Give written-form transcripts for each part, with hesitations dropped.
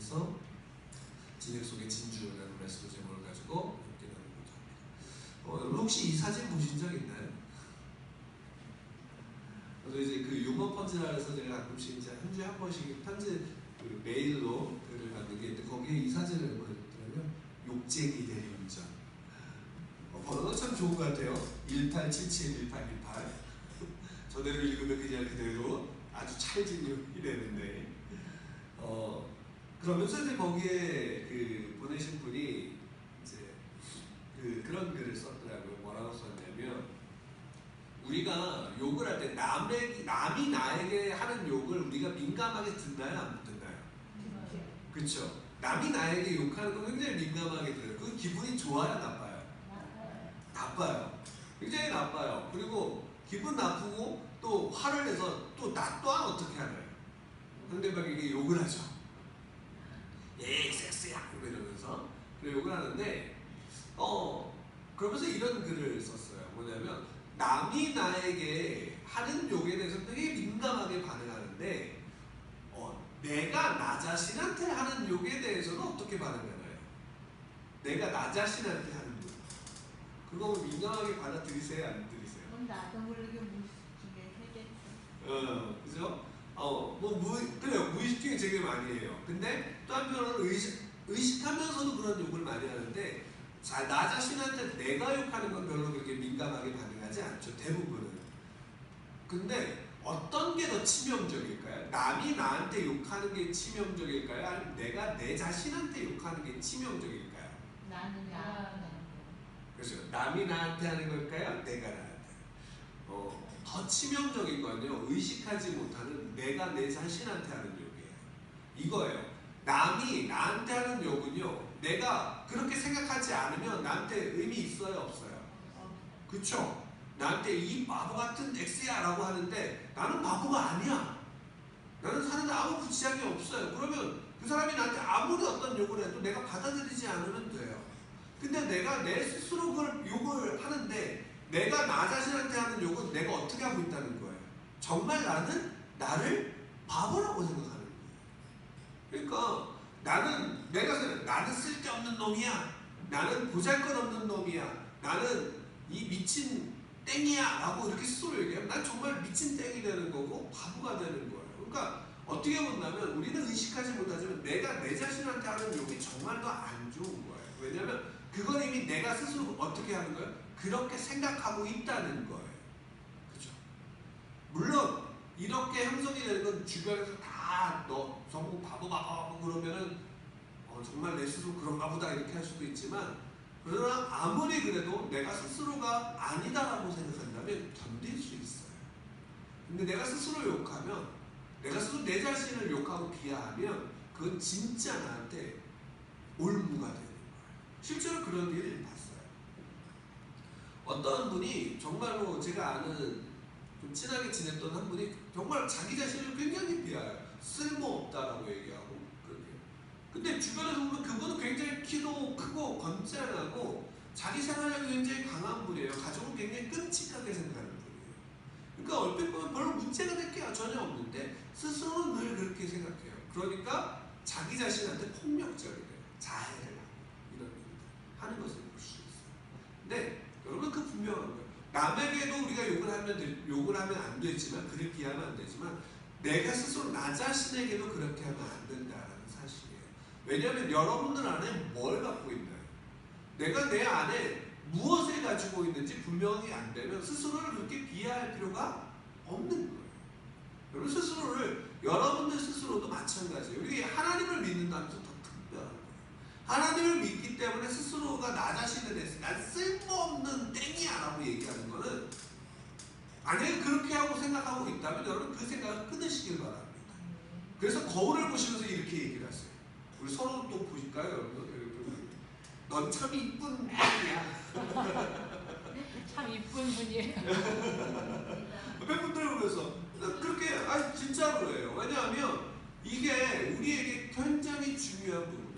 하면서 진액 속의 진주라는 말씀의 제목을 가지고 함께 나누고자 합니다. 여러분 혹시 이 사진 보신 적 있나요? 저도 이제 그 유머 편지라 해서 제가 가끔씩 이제 한 주에 한 번씩 편지 그 메일로 글을 받는 게 있는데 거기에 이 사진을 보여드리면 욕쟁이 대리운전 번호가 참 좋은 것 같아요. 18771818 저대로 읽으면 그냥 그대로 아주 찰진 이랬는데 그러면서 이제 거기에 그 보내신 분이 이제 그런 글을 썼더라고요. 뭐라고 썼냐면 우리가 욕을 할 때 남이 나에게 하는 욕을 우리가 민감하게 듣나요? 안 듣나요? 그렇죠. 남이 나에게 욕하는 건 굉장히 민감하게 들어요. 그 기분이 좋아요? 나빠요? 나빠요. 굉장히 나빠요. 그리고 기분 나쁘고 또 화를 내서 또 나 또한 어떻게 하나요? 상대방에게 욕을 하죠. 예, 섹스야! 이러면서 욕을 하는데 그러면서 이런 글을 썼어요. 뭐냐면 남이 나에게 하는 욕에 대해서 되게 민감하게 반응하는데 내가 나 자신한테 하는 욕에 대해서는 어떻게 반응하나요? 내가 나 자신한테 하는 욕 그거 민감하게 받아들이세요? 안 들이세요? 나도 모르게 무의식중에 해겠죠. 그죠? 그래요. 무의식 중에 되게 많이 해요. 근데 또 한편으로는 의식하면서도 그런 욕을 많이 하는데 나 자신한테 내가 욕하는 건 별로 그렇게 민감하게 반응하지 않죠. 대부분은. 근데 어떤 게 더 치명적일까요? 남이 나한테 욕하는 게 치명적일까요? 아니면 내가 내 자신한테 욕하는 게 치명적일까요? 나는 그렇죠. 남이 나한테 하는 걸까요? 내가 나한테. 더 치명적인 건요. 의식하지 못하는 내가 내 자신한테 하는 욕이에요. 이거예요. 남이 나한테 하는 욕은요. 내가 그렇게 생각하지 않으면 나한테 의미 있어요? 없어요? 그쵸? 나한테 이 바보 같은 X야 라고 하는데 나는 바보가 아니야. 나는 사는데 아무 부치장이 없어요. 그러면 그 사람이 나한테 아무리 어떤 욕을 해도 내가 받아들이지 않으면 돼요. 근데 내가 내 스스로 그걸 욕을 하는데 내가 나 자신한테 하는 욕은 내가 어떻게 하고 있다는 거예요. 정말 나는 나를 바보라고 생각하는 거예요. 그러니까 나는 쓸데없는 놈이야. 나는 보잘것없는 놈이야. 나는 이 미친 땡이야 라고 이렇게 스스로 얘기하면 난 정말 미친 땡이 되는 거고 바보가 되는 거예요. 그러니까 어떻게 본다면 우리는 의식하지 못하지만 내가 내 자신한테 하는 욕이 정말 더 안 좋은 거예요. 왜냐하면 그건 이미 내가 스스로 어떻게 하는 거예요? 그렇게 생각하고 있다는 거예요. 그죠? 물론 이렇게 형성이 되는 건 주변에서 다 너 전부 바보 그러면은 정말 내 스스로 그런가 보다 이렇게 할 수도 있지만 그러나 아무리 그래도 내가 스스로가 아니다라고 생각한다면 견딜 수 있어요. 근데 내가 스스로 욕하면 내가 스스로 내 자신을 욕하고 비하하면 그건 진짜 나한테 올무가 되는 거예요. 실제로 그런 일을 봤어요. 어떤 분이 정말로 제가 아는 좀 친하게 지냈던 한 분이 정말 자기 자신을 굉장히 비하해요. 쓸모없다라고 얘기하고 그렇게. 근데 주변에서 보면 그분은 굉장히 키도 크고 건장하고 자기 생활력이 굉장히 강한 분이에요. 가족을 굉장히 끔찍하게 생각하는 분이에요. 그러니까 얼핏 보면 별로 문제가 될 게 전혀 없는데 스스로는 늘 그렇게 생각해요. 그러니까 자기 자신한테 폭력적이래요. 자해를 하고 이런 일들 하는 것을 볼 수 있어요. 근데 여러분 그 분명한 거예요. 남에게도 우리가 욕을 하면 안 되지만 그를 비하면 안 되지만 내가 스스로 나 자신에게도 그렇게 하면 안 된다라는 사실이에요. 왜냐하면 여러분들 안에 뭘 갖고 있나요? 내가 내 안에 무엇을 가지고 있는지 분명히 안 되면 스스로를 그렇게 비하할 필요가 없는 거예요. 여러분 여러분들 스스로도 마찬가지예요. 우리 하나님을 믿는다면서 더 특별한 거예요. 하나님을 믿기 때문에 스스로가 나 자신에 대해서 난 쓸모없는 땡이야 라고 얘기하는 거는 만약에 그렇게 하고 생각하고 있다면 여러분 그 생각을 끊으시길 바랍니다. 그래서 거울을 보시면서 이렇게 얘기를 하세요. 우리 서로 또 보실까요 여러분? 넌 참 이쁜 분이야. 참 이쁜 분이에요. 팬분들을 보면서 그렇게 진짜로예요. 왜냐하면 이게 우리에게 굉장히 중요한 부분이거든요.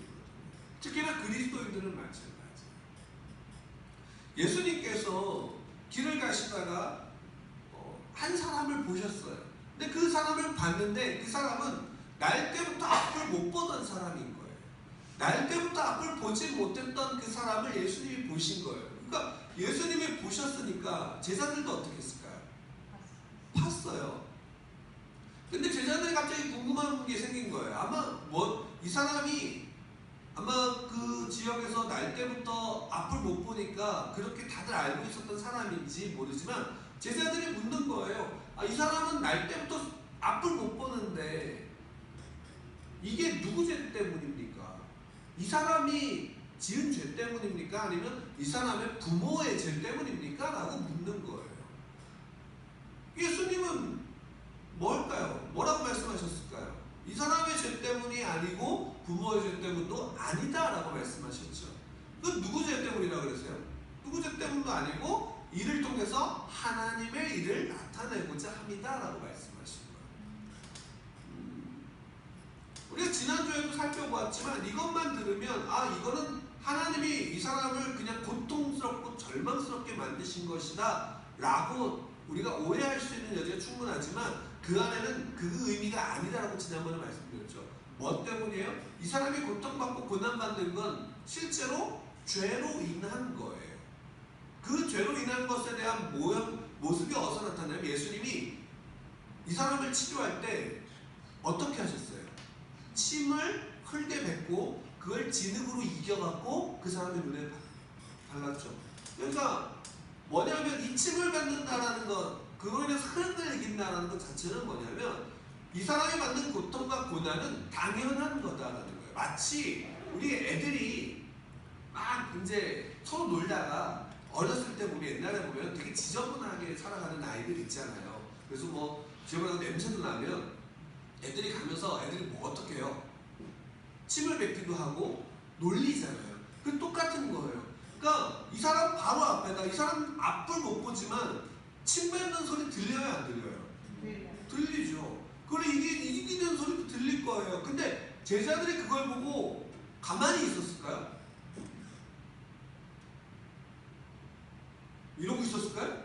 특히나 그리스도인들은 마찬가지예요. 예수님께서 길을 가시다가 한 사람을 보셨어요. 근데 그 사람을 봤는데 그 사람은 날 때부터 앞을 못 못 보던 사람인 거예요. 날 때부터 앞을 보지 못했던 그 사람을 예수님이 보신 거예요. 그러니까 예수님이 보셨으니까 제자들도 어떻게 했을까요? 봤어요. 근데 제자들이 갑자기 궁금한 게 생긴 거예요. 아마 이 사람이 아마 그 지역에서 날 때부터 앞을 못 보니까 그렇게 다들 알고 있었던 사람인지 모르지만 제자들이 묻는 거예요. 이 사람은 날 때부터 앞을 못 보는데 이게 누구 죄 때문입니까? 이 사람이 지은 죄 때문입니까? 아니면 이 사람의 부모의 죄 때문입니까? 라고 묻는 거예요. 예수님은 뭘까요? 뭐라고 말씀하셨을까요? 이 사람의 죄 때문이 아니고 부모의 죄 때문도 아니다라고 말씀하셨죠. 그 누구 죄 때문이라고 그랬어요? 누구 죄 때문도 아니고 이를 통해서 하나님의 일을 나타내고자 합니다라고 말씀하신 거예요. 우리가 지난주에도 살펴보았지만 이것만 들으면 이거는 하나님이 이 사람을 그냥 고통스럽고 절망스럽게 만드신 것이다 라고 우리가 오해할 수 있는 여지가 충분하지만 그 안에는 그 의미가 아니다라고 지난번에 말씀드렸죠. 뭐 때문이에요? 이 사람이 고통받고 고난받는 건 실제로 죄로 인한 거예요. 그 죄로 인한 것에 대한 모습이 어디서 나타나면 예수님이 이 사람을 치료할 때 어떻게 하셨어요? 침을 흘게 뱉고 그걸 진흙으로 이겨갖고 그 사람의 눈에 발랐죠. 그러니까 뭐냐면 이 침을 뱉는다라는 것, 그로 인해서 흐름을 이긴다라는 것 자체는 뭐냐면 이 사람이 받는 고통과 고난은 당연한 거다라는 거예요. 마치 우리 애들이 막 이제 서로 놀다가 어렸을 때 우리 옛날에 보면 되게 지저분하게 살아가는 아이들 있잖아요. 그래서 뭐 지저분하고 냄새도 나면 애들이 가면서 애들이 뭐 어떻게 해요? 침을 뱉기도 하고 놀리잖아요. 그 똑같은 거예요. 그러니까 이 사람 바로 앞에다 이 사람 앞을 못 보지만 침 뱉는 소리 들려요, 안 들려요? 들리죠. 그리고 이기는 소리도 들릴 거예요. 근데 제자들이 그걸 보고 가만히 있었을까요? 이러고 있었을까요?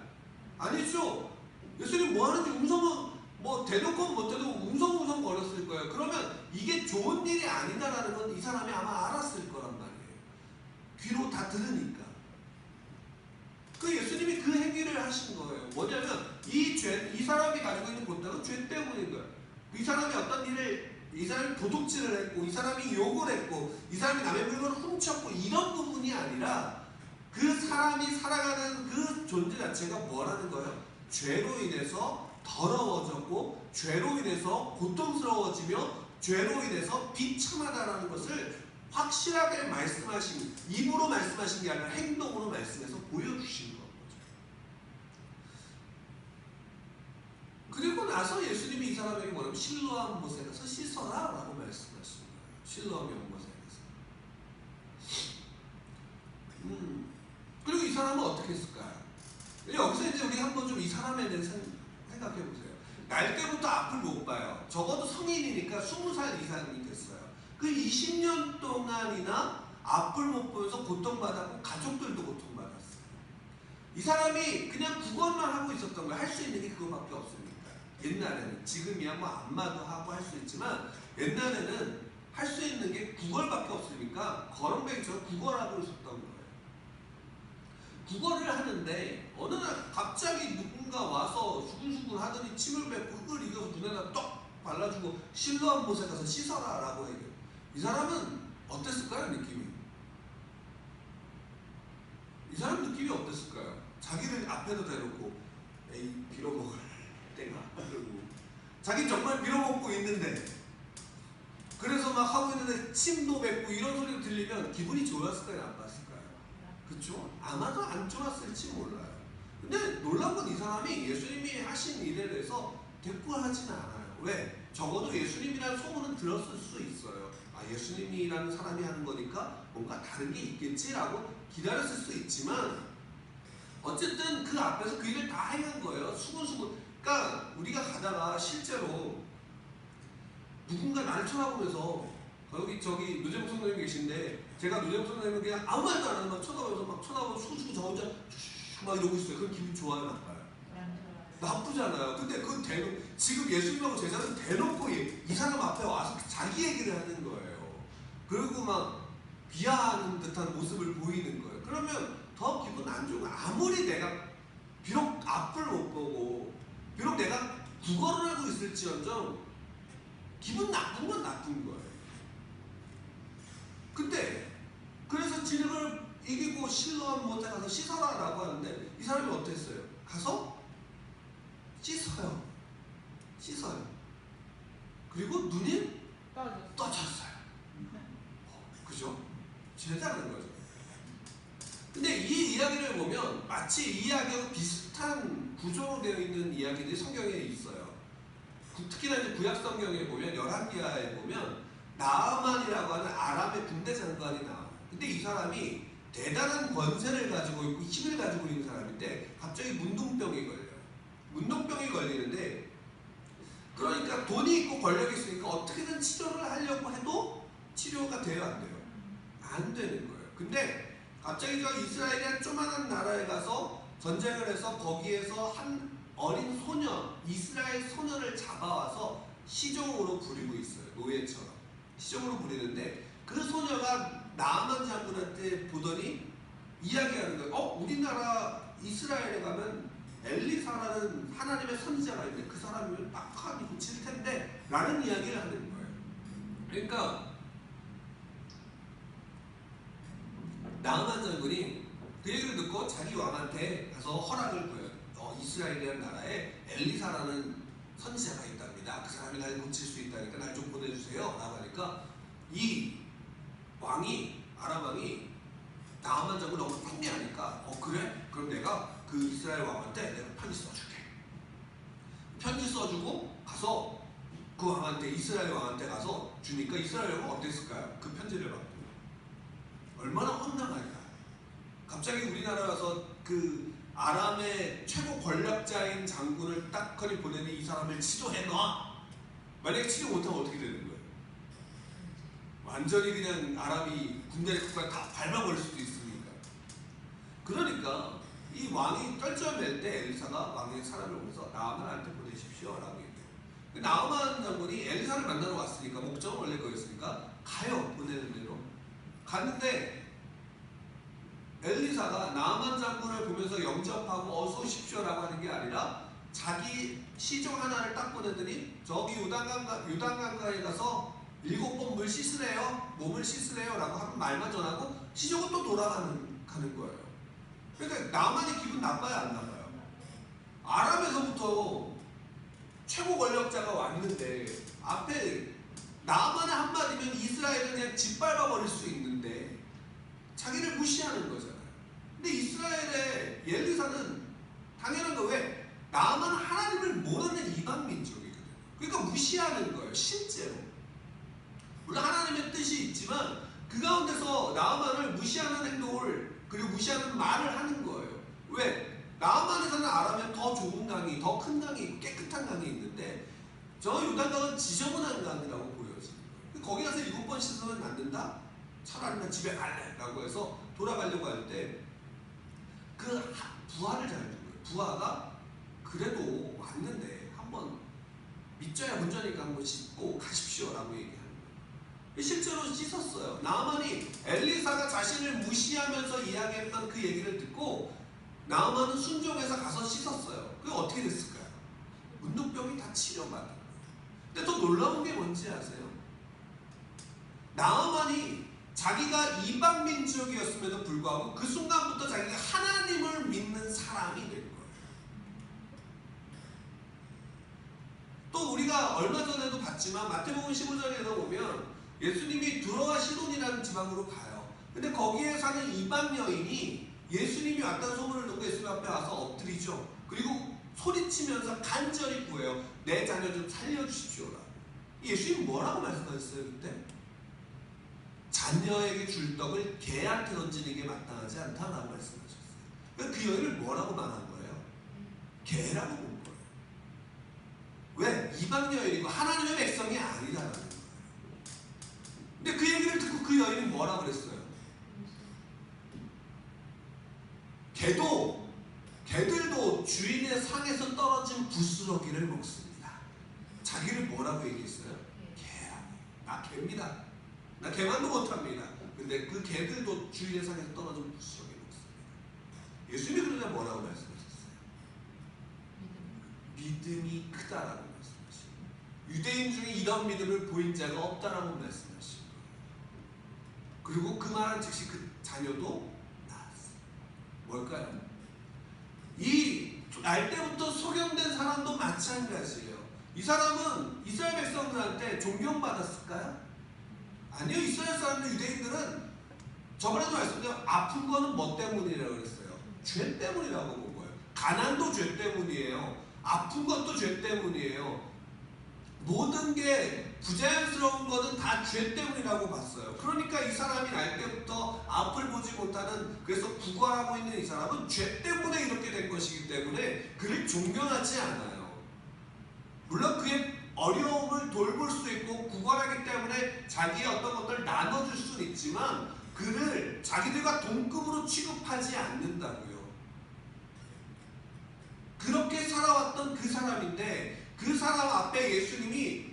아니죠. 예수님 뭐 하는지 대놓고 못해도 웅성웅성 거렸을 거예요. 그러면 이게 좋은 일이 아니다라는 건 이 사람이 아마 알았을 거란 말이에요. 귀로 다 들으니까. 그 예수님이 그 행위를 하신 거예요. 뭐냐면 이 사람이 가지고 있는 고통은 죄 때문인 거예요. 이 사람이 어떤 일을, 이 사람이 도둑질을 했고, 이 사람이 욕을 했고, 이 사람이 남의 물건을 훔쳤고, 이런 부분이 아니라 그 사람이 살아가는 그 존재 자체가 뭐라는 거예요? 죄로 인해서 더러워졌고, 죄로 인해서 고통스러워지며, 죄로 인해서 비참하다라는 것을 확실하게 말씀하신, 입으로 말씀하신 게 아니라 행동으로 말씀해서 보여주신 거죠. 그리고 나서 예수님이 이 사람에게 뭐냐면 실로암 못에 가서 씻어라 라고 말씀하신 거예요. 실로암 연못에 가서. 그리고 이 사람은 어떻게 했을까요? 여기서 이제 우리 한번 좀 이 사람에 대해서 생각해 보세요. 날 때부터 앞을 못 봐요. 적어도 성인이니까 20살 이상이 됐어요. 그 20년 동안이나 앞을 못 보면서 고통받았고 가족들도 고통받았어요. 이 사람이 그냥 국어만 하고 있었던 거예요. 할 수 있는 게 그거밖에 없으니까. 옛날에는, 지금이야 뭐 안마도 하고 할 수 있지만 옛날에는 할 수 있는 게 국어밖에 없으니까 거렁뱅이처럼 국어를 하고 있었던 거예요. 국어를 하는데 어느 날 갑자기 누군가 와서 수근수근 하더니 침을 뱉고 흙을 이겨서 눈에다 떡 발라주고 실로암 못에 가서 씻어라 라고 해요. 이 사람은 어땠을까요? 느낌이? 이 사람 느낌이 어땠을까요? 자기를 앞에다 대놓고 에이 빌어먹을 때가 그러고 자기 정말 빌어먹고 있는데 그래서 막 하고 있는데 침도 뱉고 이런 소리가 들리면 기분이 좋았을까요? 나빴을까요? 그쵸? 아마도 안 좋았을지 몰라요. 근데 놀라운 건 이 사람이 예수님이 하신 일에 대해서 대꾸하지는 않아요. 왜? 적어도 예수님이라는 소문은 들었을 수 있어요. 예수님이라는 사람이 하는 거니까 뭔가 다른 게 있겠지라고 기다렸을 수 있지만 어쨌든 그 앞에서 그 일을 다 행한 거예요. 수근수근. 그러니까 우리가 가다가 실제로 누군가 나를 쳐다보면서 여기 저기 노재복 선생님 계신데 제가 노재복 선생님을 그냥 아무 말도 안 하는 막 쳐다보면서 막 쳐다보고 수근수근 저 혼자 막 이러고 있어요. 그럼 기분 좋아요, 나빠요? 나쁘잖아요. 근데 그 지금 예수님하고 제자는 대놓고 이 사람 앞에 와서 자기 얘기를 하는 거예요. 그리고 막 비하하는 듯한 모습을 보이는 거예요. 그러면 더 기분 안 좋은 거예요. 아무리 내가 비록 앞을 못 보고 비록 내가 구걸을 하고 있을지언정 기분 나쁜 건 나쁜 거예요. 근데 그래서 진흙을 이기고 실로암 못에 가서 씻어라 라고 하는데 이 사람이 어땠어요? 가서 씻어요. 그리고 눈이 떠졌어요. 그죠? 대단한 거죠. 근데 이 이야기를 보면 마치 이 이야기하고 비슷한 구조로 되어 있는 이야기들이 성경에 있어요. 특히나 이제 구약 성경에 보면 열왕기하에 보면 나아만이라고 하는 아람의 군대 장관이 나와요. 근데 이 사람이 대단한 권세를 가지고 있고 힘을 가지고 있는 사람인데 갑자기 문둥병이 걸려요. 문둥병이 걸리는데 그러니까 돈이 있고 권력이 있으니까 어떻게든 치료를 하려고 해도 치료가 돼요, 안 돼요? 안 되는 거예요. 근데 갑자기 저 이스라엘이란 조만한 나라에 가서 전쟁을 해서 거기에서 한 어린 소년, 이스라엘 소년을 잡아와서 시종으로 부리고 있어요. 노예처럼. 시종으로 부리는데 그 소녀가 나아만 장군한테 보더니 이야기하는 거예요. 우리나라 이스라엘에 가면 엘리사라는 하나님의 선지자가 있는데 그 사람이면 딱하니 고칠 텐데 라는 이야기를 하는 거예요. 그러니까 나아만 장군이 그 얘기를 듣고 자기 왕한테 가서 허락을 구해요. 이스라엘이라는 나라에 엘리사라는 선지자가 있답니다. 그 사람이 날 고칠 수 있다니까 날 좀 보내주세요 라고 하니까 이 왕이 아람 왕이 나아만 장군 너무 풍미하니까 그래? 그럼 내가 그 이스라엘 왕한테 내가 편지 써줄게. 편지 써주고 가서 그 왕한테 이스라엘 왕한테 가서 주니까 이스라엘 왕은 어땠을까요? 그 편지를 받고 얼마나 황당할까. 갑자기 우리나라 와서 그 아람의 최고 권력자인 장군을 딱하니 보내는 이 사람을 치료해놔. 만약에 치료 못하면 어떻게 되는 거예요? 완전히 그냥 아람이 군대를 다 밟아버릴 수도 있으니까. 그러니까 이 왕이 떨쳐낼 때 엘리사가 왕의 사람을 보내서 나아만한테 보내십시오 라고 얘기해요. 나아만 장군이 엘리사를 만나러 왔으니까 목적은 원래 그거였으니까 가요. 보내는 대로 갔는데 엘리사가 나아만 장군을 보면서 영접하고 어서 오십시오 라고 하는 게 아니라 자기 시종 하나를 딱 보내더니 저기 요단강가에 가서 7번 물 씻으래요. 몸을 씻으래요 라고 하는 말만 전하고 시종은 또 돌아가는 거예요. 그러니까 나만이 기분 나빠요, 안 나빠요? 아람에서부터 최고 권력자가 왔는데 앞에 나만의 한마디면 이스라엘은 그냥 짓밟아 버릴 수 있는데 자기를 무시하는 거잖아요. 근데 이스라엘의 엘리사는 당연한 거 왜? 나만 하나님을 모르는 이방 민족이거든요. 그러니까 무시하는 거예요, 실제로. 물론 하나님의 뜻이 있지만 그 가운데서 나아만을 무시하는 행동을 그리고 무시하는 말을 하는 거예요. 왜? 나아만에서는 아람에 더 좋은 강이, 더 큰 강이 있고 깨끗한 강이 있는데 저 요단강은 지저분한 강이라고 보여지는 거예요. 거기 가서 7번 씻으면 안 된다? 차라리 나 집에 갈래 라고 해서 돌아가려고 할 때 그 부하를 잘 준 거예요. 부하가 그래도 왔는데 한번 믿져야 문제니까 한번 씻고 가십시오 라고 얘기하는 거예요. 실제로 씻었어요. 나아만이 엘리사가 자신을 무시하면서 이야기했던 그 얘기를 듣고 나아만은 순종해서 가서 씻었어요. 그게 어떻게 됐을까요? 문둥병이 다 치료받은 거예요. 근데 더 놀라운 게 뭔지 아세요? 나아만이 자기가 이방 민족이었음에도 불구하고 그 순간부터 자기가 하나님을 믿는 사람이 된 거예요. 또 우리가 얼마 전에도 봤지만 마태복음 15장에서 보면 예수님이 두로와 시돈이라는 지방으로 가요. 근데 거기에 사는 이방 여인이 예수님이 왔다는 소문을 듣고 예수님 앞에 와서 엎드리죠. 그리고 소리치면서 간절히 구해요. 내 자녀 좀 살려주십시오라. 예수님 뭐라고 말씀하셨어요 그때? 자녀에게 줄 떡을 개한테 던지는 게 마땅하지 않다라고 말씀하셨어요. 그 여인을 뭐라고 말한 거예요? 개라고 본 거예요. 왜? 이방 여인이고 하나님의 백성이 아니다라는 거예요. 근데 그 얘기를 듣고 그 여인이 뭐라고 그랬어요? 개들도 주인의 상에서 떨어진 부스러기를 먹습니다. 자기를 뭐라고 얘기했어요? 개라고. 나 개입니다. 나 개만도 못합니다. 근데 그 개들도 주인 세상에서 떨어진 부스러기 먹습니다. 예수님이 그러자 뭐라고 말씀하셨어요? 믿음이 크다라고 말씀하시고, 유대인 중에 이런 믿음을 보인 자가 없다라고 말씀하시고, 그리고 그 말한 즉시 그 자녀도 낳았어요. 뭘까요? 이 날 때부터 소경된 사람도 마찬가지예요. 이 사람은 이스라엘 백성들한테 존경받았을까요? 아니요. 이스라엘 사람들, 유대인들은 저번에도 말씀드린 아픈 거는 뭐 때문이라고 그랬어요? 죄 때문이라고 본 거예요. 가난도 죄 때문이에요. 아픈 것도 죄 때문이에요. 모든 게 부자연스러운 것은 다 죄 때문이라고 봤어요. 그러니까 이 사람이 날 때부터 앞을 보지 못하는, 그래서 구걸하고 있는 이 사람은 죄 때문에 이렇게 된 것이기 때문에 그를 존경하지 않아요. 물론 그의 어려움을 돌볼 수 있고 구걸하기 때문에 자기의 어떤 것들을 나눠줄 수는 있지만 그를 자기들과 동급으로 취급하지 않는다고요. 그렇게 살아왔던 그 사람인데, 그 사람 앞에 예수님이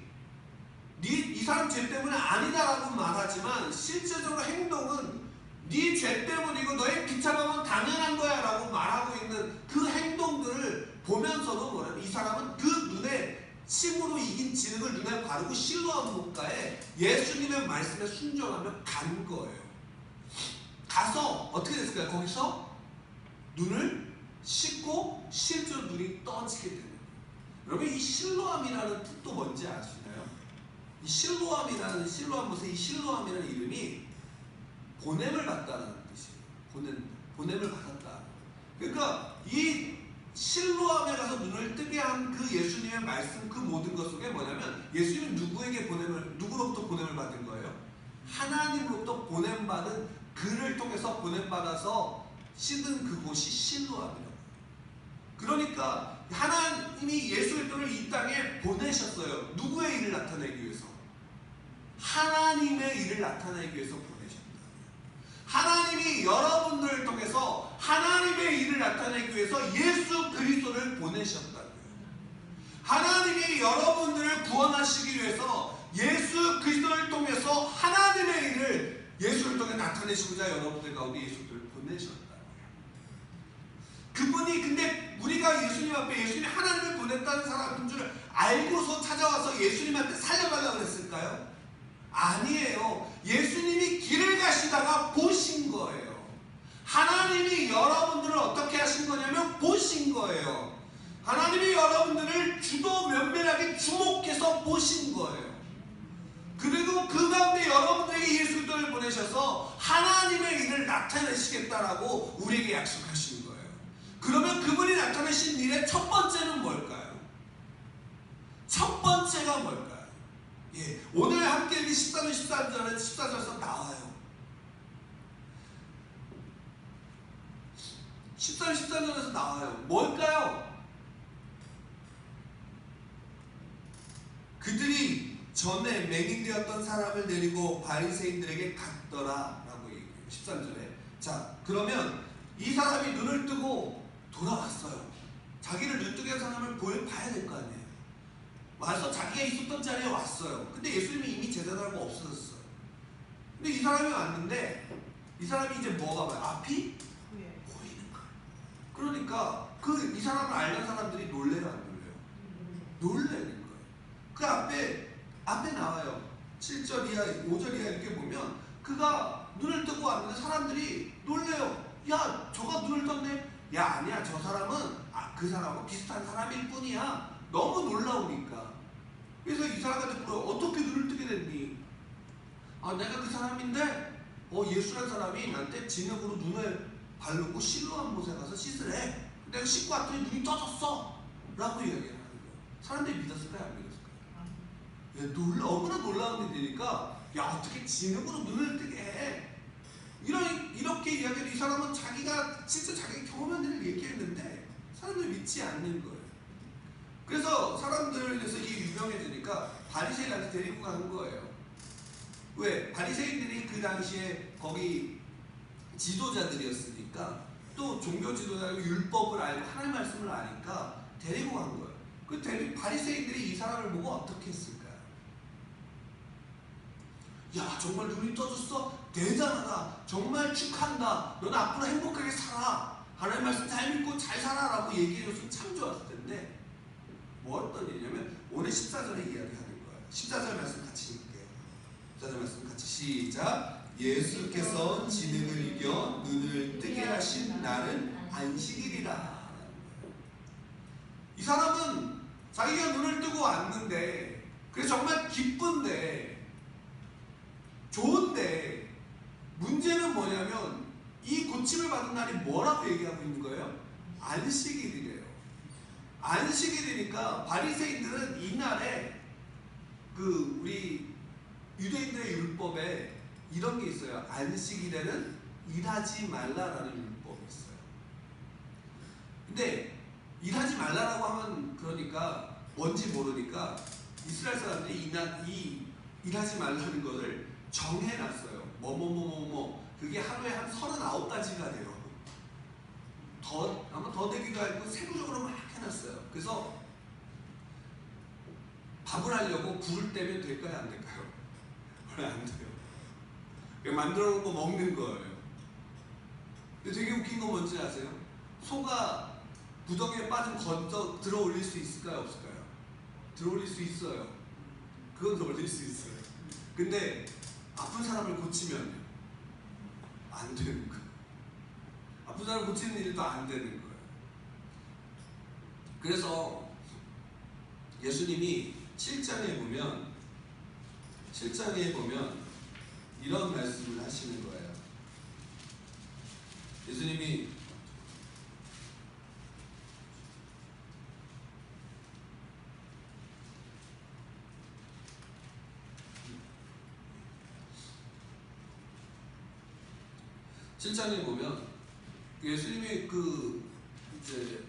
이 사람 죄 때문에 아니다라고 말하지만 실제적으로 행동은 네 죄 때문이고 너의 비참함은 당연한 거야 라고 말하고 있는 그 행동들을 보면서도 뭐냐면 이 사람은 그 눈에 침으로 이긴 진흙을 눈에 바르고 실로암 목가에 예수님의 말씀에 순종하며 간 거예요. 가서 어떻게 됐을까요? 거기서 눈을 씻고 실제로 눈이 떠지게 되는 거예요. 여러분, 이 실로암이라는 뜻도 뭔지 아시나요? 이 실로암이라는 이 실로암이라는 이름이 보냄을 받다라는 뜻이에요. 보냄을 받았다. 그러니까 이 실로암에 가서 눈을 뜨게 한 그 예수님의 말씀, 그 모든 것 속에 뭐냐면 예수님은 누구로부터 보냄을 받은 거예요? 하나님으로부터 보냄받은, 그를 통해서 보냄받아서 씻은 그곳이 실로암이라고. 그러니까 하나님이 예수 그리스도를 이 땅에 보내셨어요. 누구의 일을 나타내기 위해서? 하나님의 일을 나타내기 위해서 보내셨다. 하나님이 여러분들을 통해서 하나님의 일을 나타내기 위해서 예수 그리스도를 보내셨다고요. 하나님이 여러분들을 구원하시기 위해서 예수 그리스도를 통해서 하나님의 일을 예수를 통해 나타내시고자 여러분들 가운데 예수 그리스도를 보내셨다고요. 그분이, 근데 우리가 예수님 앞에 예수님이 하나님을 보냈다는 사람인 줄 알고서 찾아와서 예수님한테 살려달라고 그랬을까요? 아니에요. 예수님이 길을 가시다가 보신 거예요. 하나님이 여러분들을 어떻게 하신 거냐면 보신 거예요. 하나님이 여러분들을 주도 면밀하게 주목해서 보신 거예요. 그리고 그 가운데 여러분들에게 예수 그리스도를 보내셔서 하나님의 일을 나타내시겠다라고 우리에게 약속하신 거예요. 그러면 그분이 나타내신 일의 첫 번째는 뭘까요? 첫 번째가 뭘까요? 예, 오늘 함께 읽은 14절 14절에서 나와요. 14절 14절에서 나와요. 뭘까요? 그들이 전에 맹인되었던 사람을 데리고 바리새인들에게 갔더라 라고 얘기해요. 13절에. 자, 그러면 이 사람이 눈을 뜨고 돌아왔어요. 자기를 눈뜨게 한 사람을 봐야 될 거 아니에요. 와서 자기가 있었던 자리에 왔어요. 근데 예수님이 이미 제자들하고 없어졌어요. 근데 이 사람이 왔는데 이 사람이 이제 뭐가 봐요? 앞이 보이는 거예요. 그러니까 이 사람을 알던 사람들이 놀래요, 안 놀래요? 놀래는 거예요. 그 앞에 나와요. 7절 이하, 5절 이하 이렇게 보면 그가 눈을 뜨고 왔는데 사람들이 놀래요. 야, 저가 눈을 떴네? 야, 아니야. 저 사람은 그 사람하고 비슷한 사람일 뿐이야. 너무 놀라우니까. 그래서 이 사람한테 물어요. 어떻게 눈을 뜨게 됐니? 내가 그 사람인데 예수란 사람이 나한테 진흙으로 눈을 바르고 실로암 못에 가서 씻으래. 내가 씻고 왔더니 눈이 떠졌어 라고 이야기를 하는 거예요. 사람들이 믿었을까요? 안 믿었을까요? 얼마나 놀라운 일이니까 야, 어떻게 진흙으로 눈을 뜨게 해? 이렇게 이야기를, 이 사람은 자기가 진짜 자기가 경험한 일을 얘기했는데 사람들이 믿지 않는 거예요. 그래서 사람들에서 이게 유명해지니까 바리새인한테 데리고 가는 거예요. 왜? 바리새인들이 그 당시에 거기 지도자들이었으니까, 또 종교 지도자고 율법을 알고 하나님 말씀을 아니까 데리고 간 거예요. 그 바리새인들이 이 사람을 보고 어떻게 했을까요? 야, 정말 눈이 떠졌어? 대단하다. 정말 축하한다. 너는 앞으로 행복하게 살아. 하나님 말씀 잘 믿고 잘 살아라고 얘기해줬으면 참 좋았을 텐데 뭐 어떤 일이냐면 오늘 14절에 이야기하는 거예요. 14절 말씀 같이 읽게요. 14절 말씀 같이 시작. 예수께서 지능을 이겨 눈을 뜨게 하신 날은 안식일이라. 이 사람은 자기가 눈을 뜨고 왔는데 그래서 정말 기쁜데 좋은데 문제는 뭐냐면 이 고침을 받은 날이 뭐라고 얘기하고 있는 거예요? 안식일이래요. 안식일이니까 바리새인들은 이날에 그 우리 유대인들의 율법에 이런 게 있어요. 안식일에는 일하지 말라라는 율법이 있어요. 근데 일하지 말라라고 하면 그러니까 뭔지 모르니까 이스라엘 사람들이 이 일하지 말라는 것을 정해놨어요. 그게 하루에 한 39가지가 돼요. 아마 더 되기도 하고 세부적으로 막 해놨어요. 그래서 밥을 하려고 불을 떼면 될까요? 안 될까요? 왜 안 돼요? 그냥 만들어 놓은 거 먹는 거예요. 근데 되게 웃긴 건 뭔지 아세요? 소가 구덩이에 빠지면 건져 들어 올릴 수 있을까요? 없을까요? 들어 올릴 수 있어요. 그건 들어 올릴 수 있어요. 근데 아픈 사람을 고치면 안 되는 거예요. 아픈 사람 고치는 일도 안 되는 거예요. 그래서 예수님이 7장에 보면 이런 말씀을 하시는 거예요. 예수님이 7장에 보면 예수님이 이제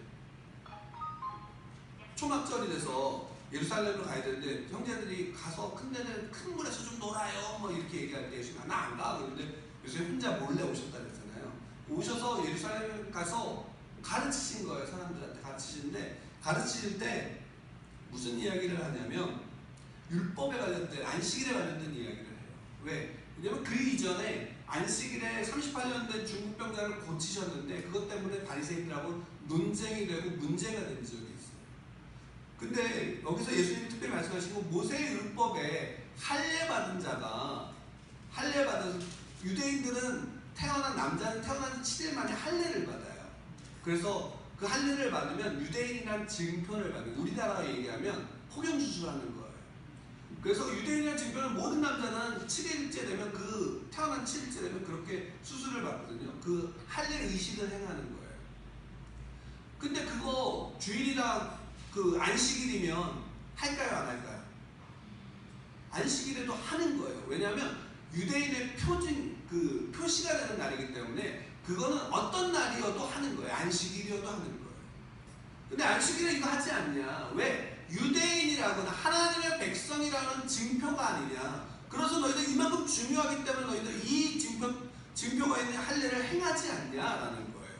초막절이 돼서 예루살렘으로 가야 되는데 형제들이 가서 큰 물에서 좀 놀아요 뭐 이렇게 얘기할 때 예수님이 나 안 가. 그런데 예수님 혼자 몰래 오셨다 그랬잖아요. 오셔서 예루살렘 가서 가르치신 거예요. 사람들한테 가르치시는데 가르치실 때 무슨 이야기를 하냐면 율법에 관련된 안식일에 관련된 이야기를 해요. 왜? 왜냐면 그 이전에 안식일에 38년 된 중국 병자를 고치셨는데 그것 때문에 바리새인들하고 논쟁이 되고 문제가 된 적이 있어요. 근데 여기서 예수님이 특별히 말씀하시고 모세의 율법에 할례받은 유대인들은 남자는 태어난 7일 만에 할례를 받아요. 그래서 그 할례를 받으면 유대인이란 증표를 받는, 우리나라 얘기하면 포경수술하는 거예요. 그래서 유대인이란 증표는 모든 남자는 7일째 되면 태어난 7일째 되면 그렇게 수술을 받거든요. 그 할례 의식을 행하는 거예요. 근데 그거 주일이랑 안식일이면 할까요, 안 할까요? 안식일에도 하는 거예요. 왜냐하면 유대인의 표시가 되는 날이기 때문에 그거는 어떤 날이어도 하는 거예요. 안식일이어도 하는 거예요. 근데 안식일에 이거 하지 않냐? 왜? 유대인이라거나 하나님의 백성이라는 증표가 아니냐? 그래서 너희들 이만큼 중요하기 때문에 너희들 이 증표가 있는 할례를 행하지 않냐라는 거예요.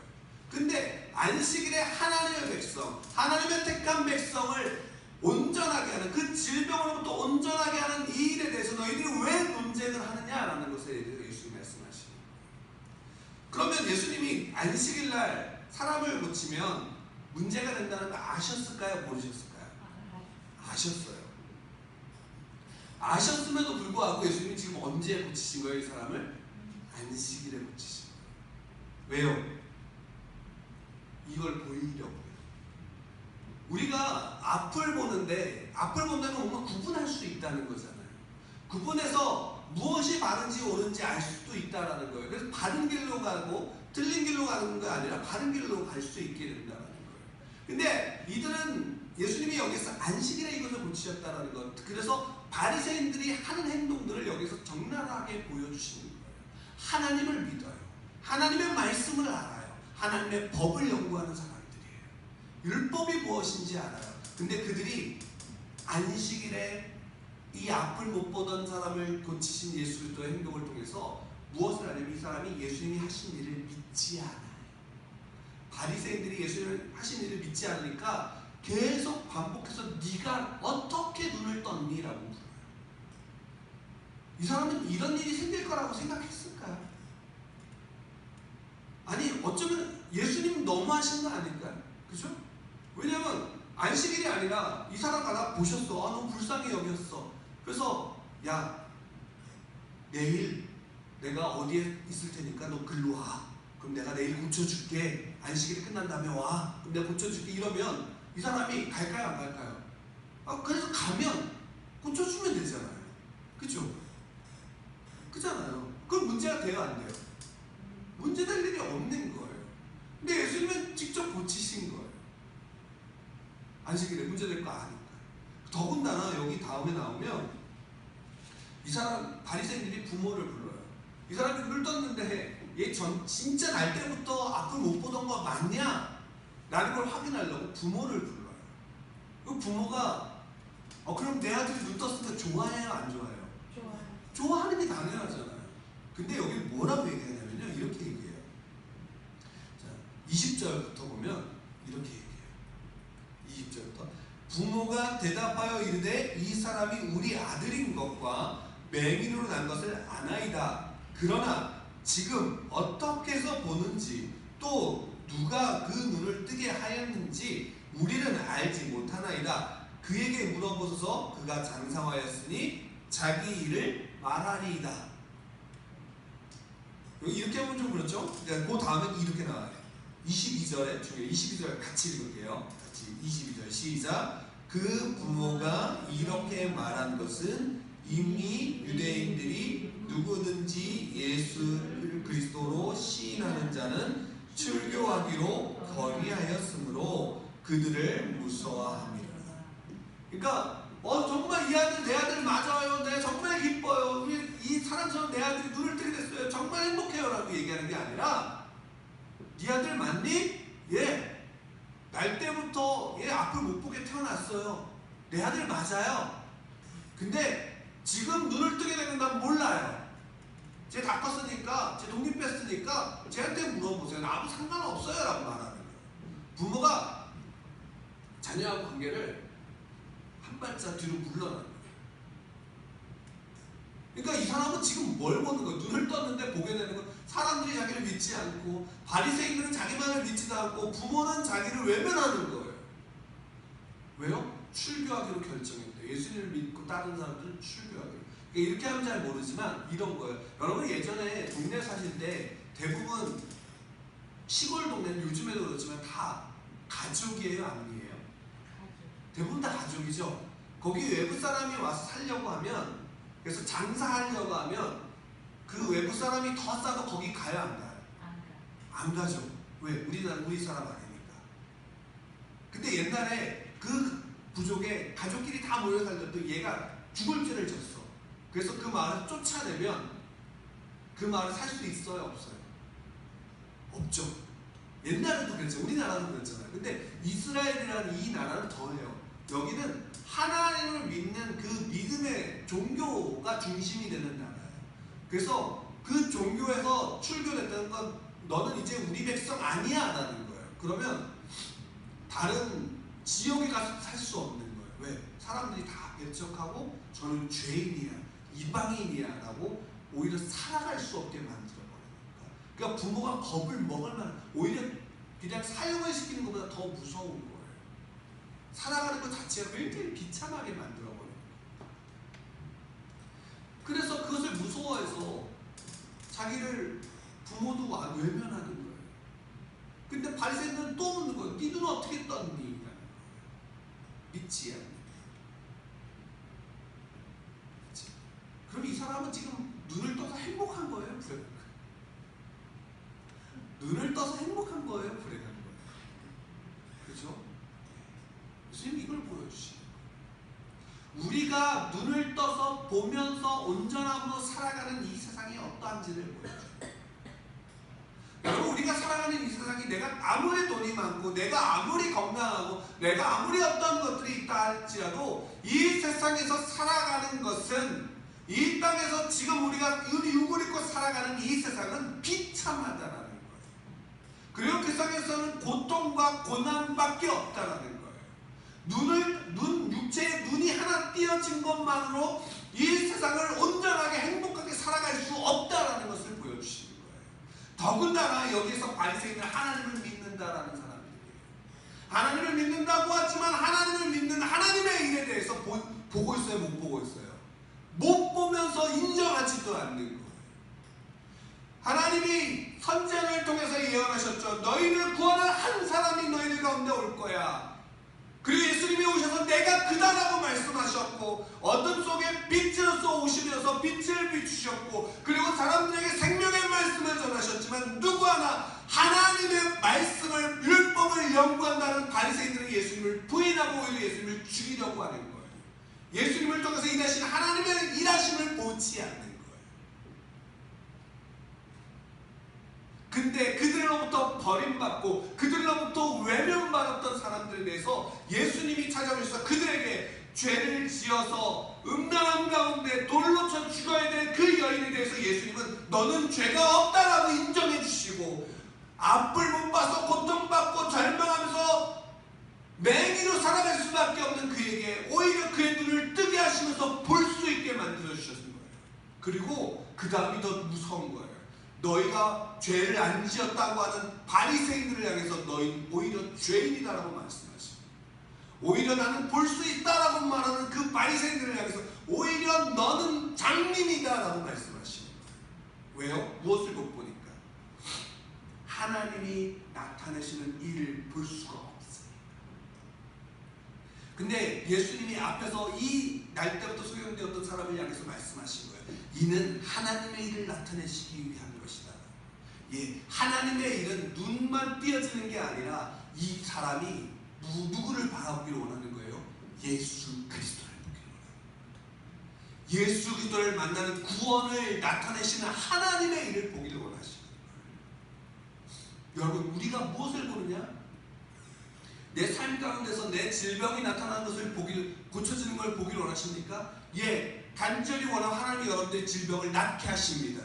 근데 안식일에 하나님의 백성, 하나님의 택한 백성을 온전하게 하는, 그 질병으로부터 온전하게 하는 이 일에 대해서 너희들이 왜 논쟁을 하느냐라는 것에 대해서 예수님이 말씀하시는 거예요. 그러면 예수님이 안식일날 사람을 고치면 문제가 된다는 거 아셨을까요? 모르셨을까요? 아셨어요. 아셨음에도 불구하고 예수님이 지금 언제 고치신 거예요? 이 사람을? 안식일에 고치신 거예요. 왜요? 이걸 보이려고요. 우리가 앞을 보는데 앞을 본다면 뭔가 구분할 수 있다는 거잖아요. 구분해서 무엇이 바른지 옳은지 알 수도 있다는 거예요. 그래서 바른 길로 가고 틀린 길로 가는 게 아니라 바른 길로 갈 수 있게 된다는 거예요. 근데 이들은 예수님이 여기서 안식일에 이것을 고치셨다는 것, 그래서 바리새인들이 하는 행동들을 여기서 적나라하게 보여주시는 거예요. 하나님을 믿어요. 하나님의 말씀을 알아요. 하나님의 법을 연구하는 사람들이에요. 율법이 무엇인지 알아요. 근데 그들이 안식일에 이 앞을 못 보던 사람을 고치신 예수 그리스도의 행동을 통해서 무엇을 하냐면 이 사람이 예수님이 하신 일을 믿지 않아요. 바리새인들이 예수님이 하신 일을 믿지 않으니까 계속 반복해서 네가 어떻게 눈을 떴니? 라고 물어요. 이 사람은 이런 일이 생길 거라고 생각했을까요? 아니 어쩌면 예수님 너무하신 거 아닐까요? 그죠? 왜냐면 안식일이 아니라 이 사람 가다 보셨어. 아, 너무 불쌍히 여겼어. 그래서 야, 내일 내가 어디에 있을 테니까 너 글로 와. 그럼 내가 내일 고쳐줄게. 안식일이 끝난 다음에 와. 그럼 내가 고쳐줄게. 이러면 이 사람이 갈까요? 안 갈까요? 아, 그래서 가면 고쳐주면 되잖아요. 그죠? 그잖아요. 그럼 문제가 돼요? 안 돼요? 문제될 일이 없는 거예요. 근데 예수님은 직접 고치신 거예요. 안식일에 문제될 거 아니까. 더군다나 여기 다음에 나오면 이 사람 바리새인들이 부모를 불러요. 이 사람이 눈을 떴는데 얘 진짜 날 때부터 앞을 못 보던 거 맞냐? 라는 걸 확인하려고 부모를 불러요. 그 부모가 그럼 내 아들이 눈 떴으니까 좋아해요? 안 좋아해요? 좋아요. 좋아하는 게 당연하잖아요. 근데 여기 뭐라고 얘기하냐면요. 이렇게 얘기해요. 자, 20절부터 보면 이렇게 얘기해요. 20절부터 부모가 대답하여 이르되 이 사람이 우리 아들인 것과 맹인으로 난 것을 아나이다. 그러나 지금 어떻게 해서 보는지 또 누가 그 눈을 뜨게 하였는지 우리는 알지 못하나이다. 그에게 물어보소서. 그가 장사하였으니 자기 일을 말하리이다. 여기 이렇게 하면 좀 그렇죠? 그 다음에 이렇게 나와요. 22절에 중에 22절 같이 읽을게요. 같이 22절 시작. 그 부모가 이렇게 말한 것은 이미 유대인들이 누구든지 예수 그리스도로 시인하는 자는 출교하기로 거리하였으므로 그들을 무서워함이라. 그러니까 정말 이 아들 내 아들 맞아요. 내가 정말 기뻐요. 이 사람처럼 내 아들이 눈을 뜨게 됐어요. 정말 행복해요. 라고 얘기하는 게 아니라 네 아들 맞니? 예. 날 때부터 얘 앞을 못 보게 태어났어요. 내 아들 맞아요. 근데 지금 눈을 뜨게 되면 난 몰라요. 쟤 다 컸으니까, 쟤 독립했으니까 쟤한테 물어보세요. 나하고 상관없어요. 라고 말하는 거예요. 부모가 자녀하고 관계를 한 발짝 뒤로 물러나는 거예요. 그러니까 이 사람은 지금 뭘 보는 거예요? 눈을 떴는데 보게 되는 건 사람들이 자기를 믿지 않고 바리새인들은 자기만을 믿지도 않고 부모는 자기를 외면하는 거예요. 왜요? 출교하기로 결정했대요. 예수님을 믿고 다른 사람들은 출교하기로. 그러니까 이렇게 하면 잘 모르지만 이런 거예요. 여러분 예전에 동네 사실 때 대부분 시골 동네는 요즘에도 그렇지만 다 가족이에요? 아니에요? 대부분 다 가족이죠. 거기 외부 사람이 와서 살려고 하면, 그래서 장사하려고 하면 그 외부 사람이 더 싸도 거기 가요? 안 가요? 안 가죠. 왜? 우리 사람 아니니까. 근데 옛날에 그 부족에 가족끼리 다 모여 살던 얘가 죽을 죄를 졌어. 그래서 그 마을을 쫓아내면 그 마을을 살 수 있어요? 없어요? 없죠. 옛날에도 그랬죠. 우리나라도 그랬잖아요. 근데 이스라엘이라는 이 나라는 더해요. 여기는 하나님을 믿는 그 믿음의 종교가 중심이 되는 나라예요. 그래서 그 종교에서 출교됐다는 건 너는 이제 우리 백성 아니야 라는 거예요. 그러면 다른 지역에 가서 살 수 없는 거예요. 왜? 사람들이 다 배척하고 저는 죄인이야, 이방인이야 라고 오히려 살아갈 수 없게 만들어버리는 거예요. 그러니까 부모가 겁을 먹을 만한, 오히려 그냥 사용을 시키는 것보다 더 무서운 거예요. 살아가는 것 자체가 굉장히 비참하게 만들어버려요. 그래서 그것을 무서워해서 자기를 부모도 외면하는 거예요. 근데 바리새인들은 또 묻는 거예요. 네 눈은 어떻게 떴니? 믿지 않는. 그럼 이 사람은 지금 눈을 떠서 행복한 거예요? 불행한 거예요? 눈을 떠서 행복한 거예요? 불행한 거예요? 그죠? 예수님 이걸 보여주시는 거예요. 우리가 눈을 떠서 보면서 온전함으로 살아가는 이 세상이 어떠한지를 보여줘요. 여러분 우리가 살아가는 이 세상이 내가 아무리 돈이 많고 내가 아무리 건강하고 내가 아무리 어떤 것들이 있다 할지라도 이 세상에서 살아가는 것은 이 땅에서 지금 우리가 육을 입고 살아가는 이 세상은 비참하다라는 거예요. 그리고 그 세상에서는 고통과 고난밖에 없다라는 거예요. 육체의 눈이 하나 띄어진 것만으로 이 세상을 온전하게 행복하게 살아갈 수 없다라는 것을 보여주시는 거예요. 더군다나 여기에서 바리새인은 하나님을 믿는다라는 사람들이에요. 하나님을 믿는다고 하지만 하나님을 믿는 하나님의 일에 대해서 보고 있어요? 못 보고 있어요? 못 보면서 인정하지도 않는 거예요. 하나님이 선지자를 통해서 예언하셨죠. 너희를 구원할 한 사람이 너희들 가운데 올 거야. 그리고 예수님이 오셔서 내가 그다라고 말씀하셨고, 어둠 속에 빛으로서 오시면서 빛을 비추셨고, 그리고 사람들에게 생명의 말씀을 전하셨지만 누구 하나 하나님의 말씀을, 율법을 연구한다는 바리새인들은 예수님을 부인하고 오히려 예수님을 죽이려고 하는 거예요. 예수님을 통해서 일하신 하나님의 일하심을 보지 않는 거예요. 근데 그들로부터 버림받고 그들로부터 외면받았던 사람들에 대해서 예수님이 찾아오셔서 그들에게 죄를 지어서 음란함 가운데 돌로 쳐 죽어야 될 그 여인에 대해서 예수님은 너는 죄가 없다라고 인정해 주시고, 앞을 못 봐서 고통받고 절망하면서 맹인으로 살아갈 수밖에 없는 그에게 오히려 그의 눈을 뜨게 하시면서 볼 수 있게 만들어 주셨던 거예요. 그리고 그 다음이 더 무서운 거예요. 너희가 죄를 안 지었다고 하는 바리새인들을 향해서 너희는 오히려 죄인이다라고 말씀하십니다. 오히려 나는 볼 수 있다라고 말하는 그 바리새인들을 향해서 오히려 너는 장님이다라고 말씀하십니다. 왜요? 무엇을 못 보니까? 하나님이 나타내시는 일을 볼 수가 없습니다. 근데 예수님이 앞에서 이 날 때부터 소경되었던 사람을 향해서 말씀하신 거예요. 이는 하나님의 일을 나타내시기 위한 것이다. 예, 하나님의 일은 눈만 띄어지는 게 아니라 이 사람이 누구를 바라보기를 원하는 거예요? 예수 그리스도를 보기를 원하는 거예요. 예수 그리스도를 만나는 구원을 나타내시는 하나님의 일을 보기를 원하시는 거예요. 여러분, 우리가 무엇을 보느냐? 내 삶 가운데서 내 질병이 나타나는 것을 고쳐지는 걸 보기를 원하십니까? 예, 간절히 원하는 하나님이 여러분들의 질병을 낫게 하십니다.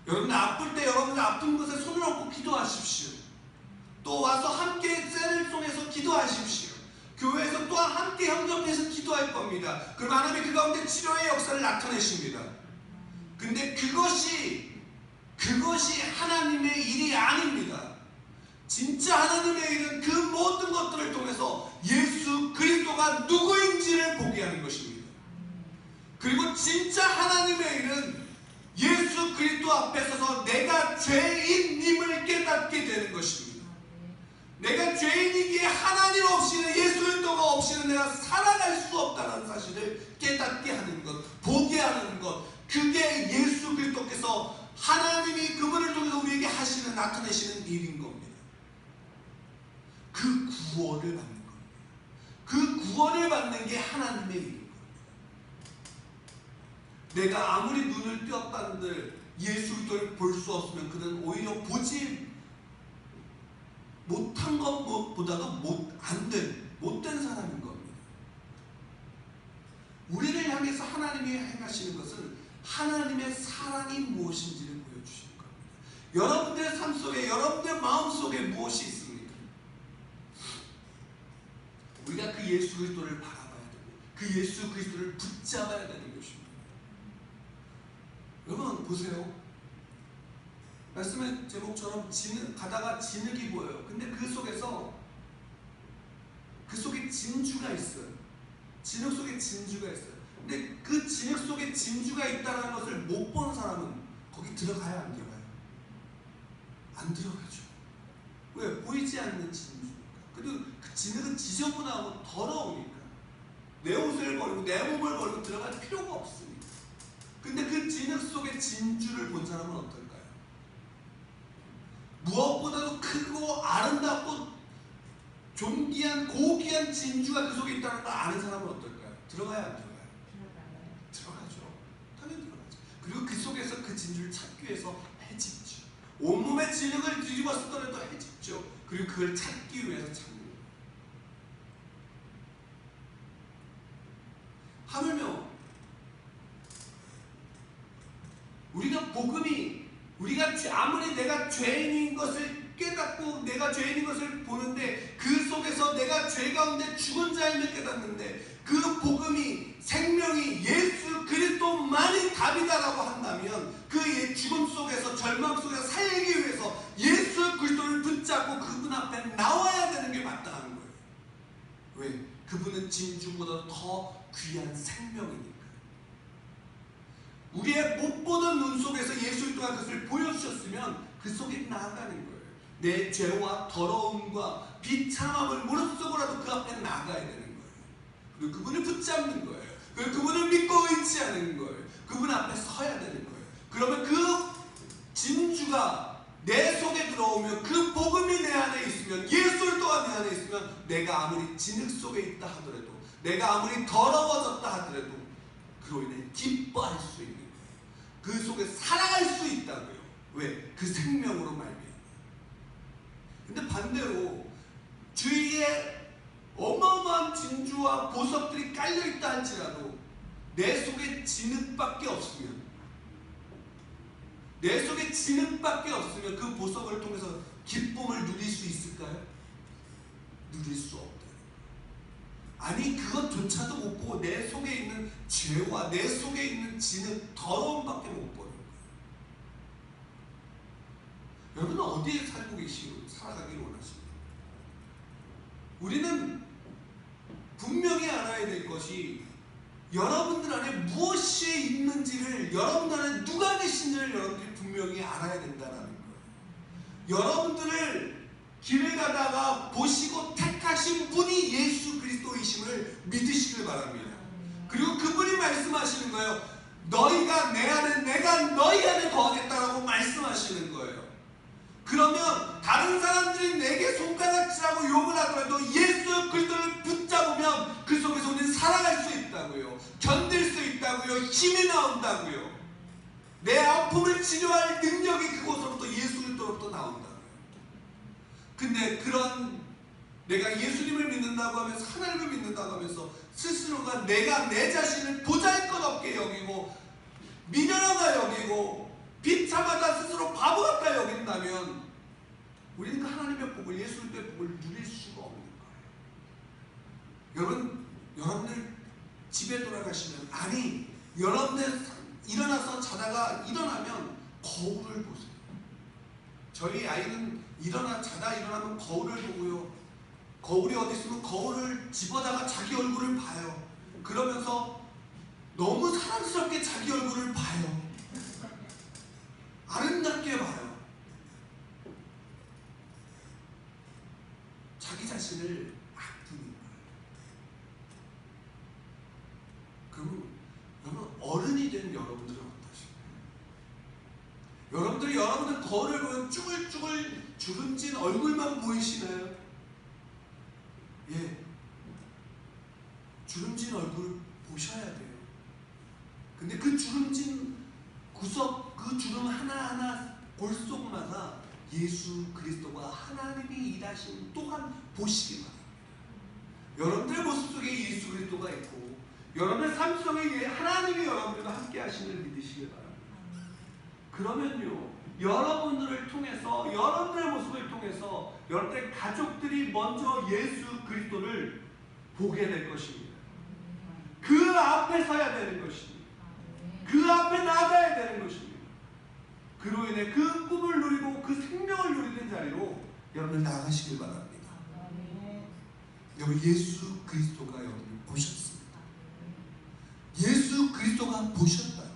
여러분 아플 때 여러분들 아픈 것에 손을 얹고 기도하십시오. 또 와서 함께 셀을 통해서 기도하십시오. 교회에서 또한 함께 협력해서 기도할 겁니다. 그럼 하나님이 그 가운데 치료의 역사를 나타내십니다. 근데 그것이 하나님의 일이 아닙니다. 진짜 하나님의 일은 그 모든 것들을 통해서 예수 그리스도가 누구인지를 보게 하는 것입니다. 그리고 진짜 하나님의 일은 예수 그리스도 앞에 서서 내가 죄인임을 깨닫게 되는 것입니다. 내가 죄인이기에 하나님 없이는, 예수 그리스도가 없이는 내가 살아갈 수 없다는 사실을 깨닫게 하는 것, 보게 하는 것, 그게 예수 그리스도께서 하나님이 그분을 통해서 우리에게 하시는, 나타내시는 일인 겁니다. 그 구원을 받는 겁니다. 그 구원을 받는 게 하나님의 일인 겁니다. 내가 아무리 눈을 띄었다는들 예수 그리스도를 볼 수 없으면 그는 오히려 보지 못한 것보다도 못된 사람인 겁니다. 우리를 향해서 하나님이 행하시는 것은 하나님의 사랑이 무엇인지를 보여주시는 겁니다. 여러분들의 삶 속에, 여러분들의 마음 속에 무엇이 있습니까? 우리가 그 예수 그리스도를 바라봐야 되고 그 예수 그리스도를 붙잡아야 되는 것입니다. 여러분 보세요. 말씀의 제목처럼 가다가 진흙이 보여요. 근데 그 속에 진주가 있어요. 진흙 속에 진주가 있어요. 근데 그 진흙 속에 진주가 있다는 것을 못 본 사람은 거기 들어가야 안 들어가요? 안 들어가죠. 왜? 보이지 않는 진주. 그리고 그 진흙은 지저분하고 더러우니까 내 옷을 버리고 내 몸을 버리고 들어갈 필요가 없습니다. 근데 그 진흙 속에 진주를 본 사람은 어떨까요? 무엇보다도 크고 아름답고 존귀한 고귀한 진주가 그 속에 있다는 걸 아는 사람은 어떨까요? 들어가야 안 들어가요? 들어가죠. 당연히 들어가죠. 그리고 그 속에서 그 진주를 찾기 위해서 헤집죠. 온몸에 진흙을 뒤집어 쓰더라도 헤집죠. 그리고 그걸 찾기 위해서 찾는 거예요. 하물며 우리가 아무리 내가 죄인인 것을 깨닫고 내가 죄인인 것을 보는데 그 속에서 내가 죄 가운데 죽은 자임을 깨닫는데 그 복음이 생명이 예수 그리스도만이 답이다라고 한다면 그 죽음 속에서 절망 속에서 살기 위해서 예수 그리스도를 붙잡고 그분 앞에 나와야 되는 게 마땅한 거예요. 왜? 그분은 진주보다 더 귀한 생명이니까. 우리의 못 보던 눈 속에서 예수 그리스도가 그것을 보여주셨으면 그 속에 나아가는 거예요. 내 죄와 더러움과 비참함을 무릎 속으로라도 그 앞에 나아가야 되는 거예요. 그리고 그분을 붙잡는 거예요. 그리고 그분을 믿고 의지하는 거예요. 그분 앞에 서야 되는 거예요. 그러면 그 진주가 내 속에 들어오면 그 복음이 내 안에 있으면 예수 그리스도가 내 안에 있으면 내가 아무리 진흙 속에 있다 하더라도 내가 아무리 더러워졌다 하더라도 그로 인해 기뻐할 수 있는 거예요. 그 속에 살아갈 수 있다고요. 왜? 그 생명으로 말미암아. 근데 반대로 주위에 어마어마한 진주와 보석들이 깔려있다 할지라도 내 속에 진흙밖에 없으면 그 보석을 통해서 기쁨을 누릴 수 있을까요? 누릴 수 없다. 아니 그것조차도 못 보고 내 속에 있는 죄와 내 속에 있는 진흙 더러움밖에 못 보는 거예요. 여러분은 어디에 살아가기를 원하십니까? 우리는 분명히 알아야 될 것이 여러분들 안에 무엇이 있는지를, 여러분들 안에 누가 계신지를 여러분들이 분명히 알아야 된다는 거예요. 여러분들을 길을 가다가 보시고 택하신 분이 예수 그리스도이심을 믿으시길 바랍니다. 그리고 그분이 말씀하시는 거예요. 너희가 내 안에, 내가 너희 안에 거하겠다라고 말씀하시는 거예요. 그러면 다른 사람들이 내게 손가락질하고 욕을 하더라도 예수 그리스도를 붙잡으면 그 속에서 우리는 살아갈 수 있다고요. 견딜 수 있다고요. 힘이 나온다고요. 내 아픔을 치료할 능력이 그곳으로부터 예수 그리스도로부터 나온다고요. 근데 그런 내가 예수님을 믿는다고 하면서 하나님을 믿는다고 하면서 스스로가 내가 내 자신을 보잘것없게 여기고 미련하다 여기고 비참하다 스스로 바보 같다 여긴다면 우리는 그 하나님의 복을, 예수 그리스도의 복을 누릴 수가 없는 거예요. 여러분들 집에 돌아가시면, 아니 여러분들 일어나서 자다가 일어나면 거울을 보세요. 저희 아이는 자다 일어나면 거울을 보고요. 거울이 어디 있으면 거울을 집어다가 자기 얼굴을 봐요. 그러면서 너무 사랑스럽게 자기 얼굴을 봐요. 아름답게 봐요. 자기 자신을 아끼는 거예요. 그럼 여러분, 어른이 된 여러분들은 어떠신가요? 여러분들이 여러분들 거울을 보면 쭈글쭈글 주름진 얼굴만 보이시나요? 예, 주름진 얼굴 보셔야 돼요. 근데 그 주름진 구석, 그 주름 하나하나 볼 속마다 예수 그리스도가 하나님이 일하신 또한 보시기 바랍니다. 여러분들의 모습 속에 예수 그리스도가 있고 여러분의 삶 속에 하나님이 여러분들과 함께 하심을 믿으시기 바랍니다. 그러면요, 여러분들을 통해서, 여러분들의 모습을 통해서 여러분들의 가족들이 먼저 예수 그리스도를 보게 될 것입니다. 그 앞에 서야 되는 것입니다. 그 앞에 나가야 되는 것입니다. 그로 인해 그 꿈을 누리고 그 생명을 누리는 자리로 여러분들 나가시길 바랍니다. 여러분, 예수 그리스도가 여러분을 보셨습니다. 예수 그리스도가 보셨다고요.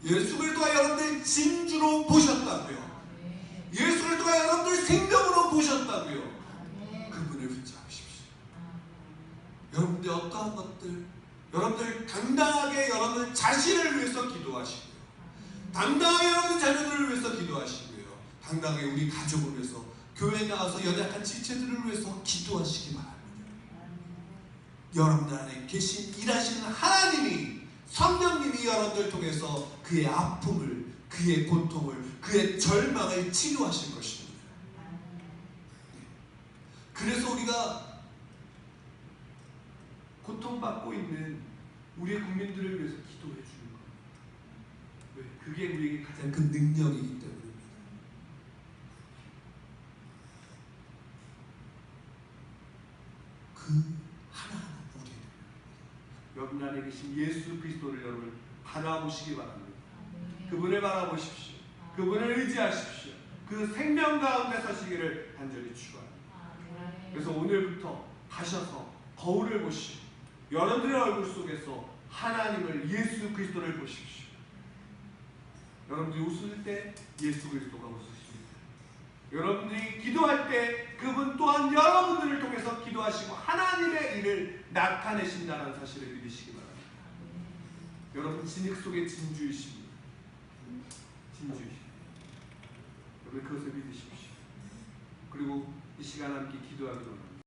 예수 그리스도가 여러분들 진주로 보셨다고요. 예수 그리스도가 여러분들 생명으로 보셨다고요. 그분을 붙잡으십시오. 여러분들 어떠한 것들, 여러분들 당당하게 여러분들 자신을 위해서 기도하시고요. 당당하게 여러분들 자녀들을 위해서 기도하시고요. 당당하게 우리 가족을 위해서, 교회에 나와서 연약한 지체들을 위해서 기도하시기 바랍니다. 여러분들 안에 계신 일하시는 하나님이, 성령님이 여러분들 통해서 그의 아픔을, 그의 고통을, 그의 절망을 치료하실 것입니다. 그래서 우리가 고통받고 있는 우리의 국민들을 위해서 기도해 주는 거예요. 왜? 그게 우리에게 가장 큰 능력이기 때문입니다. 계신 예수 그리스도를 여러분 바라보시기 바랍니다. 아멘. 그분을 바라보십시오. 그분을 의지하십시오. 그 생명 가운데 서시기를 간절히 축원합니다. 아멘. 그래서 오늘부터 가셔서 거울을 보시고 여러분들의 얼굴 속에서 하나님을, 예수 그리스도를 보십시오. 여러분들이 웃을 때 예수 그리스도가 웃으십니다. 여러분들이 기도할 때 그분 또한 여러분들을 통해서 기도하시고 하나님의 일을 나타내신다는 사실을 믿으시기 바랍니다. 여러분 진흙 속에 진주이십니다. 진주이십니다. 여러분 그것을 믿으십시오. 그리고 이 시간 함께 기도하기로 합니다.